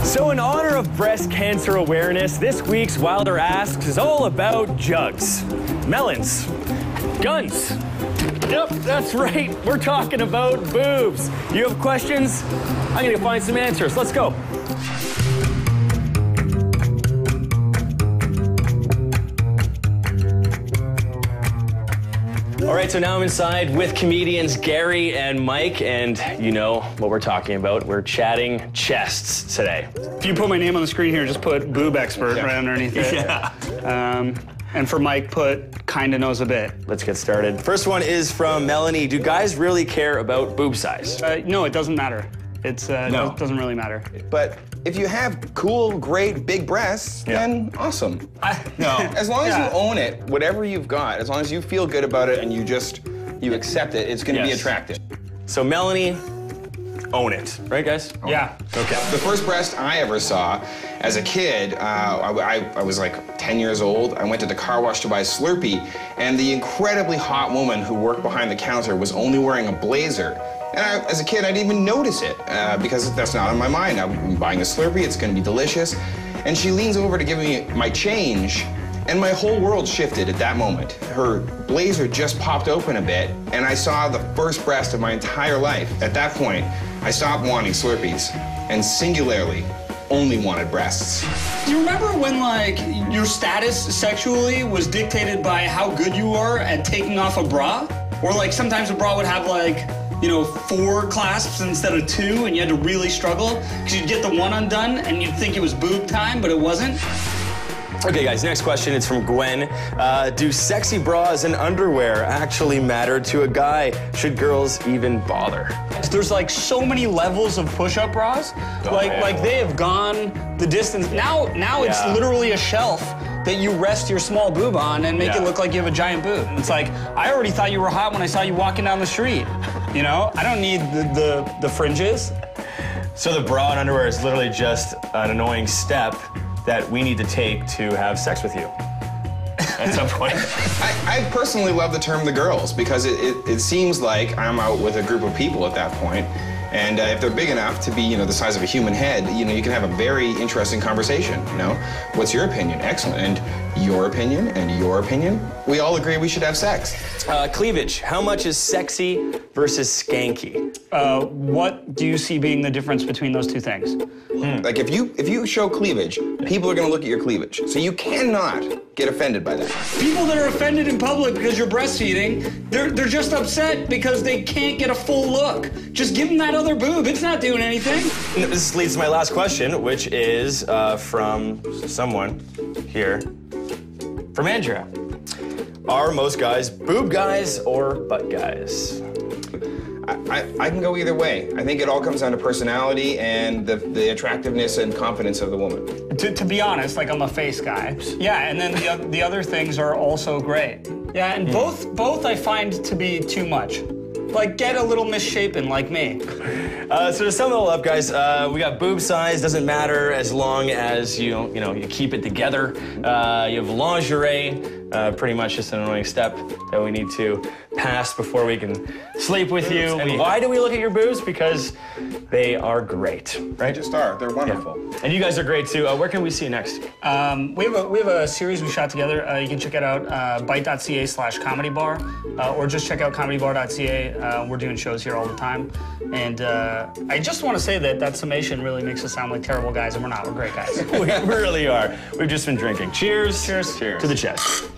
So in honor of breast cancer awareness, this week's Wilder Asks is all about jugs, melons, guns. Yep, that's right. We're talking about boobs. You have questions? I'm gonna find some answers. Let's go. All right, so now I'm inside with comedians Gary and Mike, and you know what we're talking about. We're chatting chests today. If you put my name on the screen here, just put boob expert right underneath it. Yeah. And for Mike, put kinda knows a bit. Let's get started. First one is from Melanie. Do guys really care about boob size? No, it doesn't matter. It doesn't really matter. But if you have cool, great, big breasts, then awesome. No. As long as you own it, whatever you've got, as long as you feel good about it and you accept it, it's gonna be attractive. So Melanie, own it. Right, guys? Yeah. Okay. The first breast I ever saw as a kid, I was like 10 years old. I went to the car wash to buy a Slurpee, and the incredibly hot woman who worked behind the counter was only wearing a blazer. And as a kid, I didn't even notice it because that's not on my mind. I'm buying a Slurpee, it's gonna be delicious. And she leans over to give me my change, and my whole world shifted at that moment. Her blazer just popped open a bit, and I saw the first breast of my entire life. At that point, I stopped wanting Slurpees, and singularly, only wanted breasts. Do you remember when, like, your status sexually was dictated by how good you were at taking off a bra? Or, like, sometimes a bra would have, like, you know, 4 clasps instead of 2, and you had to really struggle because you'd get the one undone and you'd think it was boob time, but it wasn't. Okay, guys, next question is from Gwen. Do sexy bras and underwear actually matter to a guy? Should girls even bother? There's like so many levels of push-up bras. Like they have gone the distance. Now it's literally a shelf that you rest your small boob on and make it look like you have a giant boob. It's like, I already thought you were hot when I saw you walking down the street. You know, I don't need the fringes. So the bra and underwear is literally just an annoying step that we need to take to have sex with you at some point. I personally love the term the girls because it seems like I'm out with a group of people at that point. And if they're big enough to be, you know, the size of a human head, you know, you can have a very interesting conversation, you know? What's your opinion? Excellent. And your opinion and your opinion? We all agree we should have sex. Cleavage. How much is sexy versus skanky? What do you see being the difference between those two things? Like if you show cleavage, people are gonna look at your cleavage. So you cannot get offended by that. People that are offended in public because you're breastfeeding, they're just upset because they can't get a full look. Just give them that other boob. It's not doing anything. This leads to my last question, which is from someone here. From Andrea. Are most guys boob guys or butt guys? I can go either way. I think it all comes down to personality and the attractiveness and confidence of the woman. To be honest, like, I'm a face guy. Yeah, and then the other things are also great. Yeah, and both I find to be too much. Like, get a little misshapen like me. So to sum it all up, guys, we got boob size. Doesn't matter as long as you keep it together. You have lingerie. Pretty much just an annoying step that we need to pass before we can sleep with you. And why do we look at your boobs? Because they are great, right? They just are. They're wonderful. Yeah. And you guys are great too. Where can we see you next? We have a series we shot together. You can check it out, bite.ca/comedybar, or just check out comedybar.ca. We're doing shows here all the time. And I just want to say that summation really makes us sound like terrible guys, and we're not. We're great guys. We really are. We've just been drinking. Cheers. Cheers. To the chest.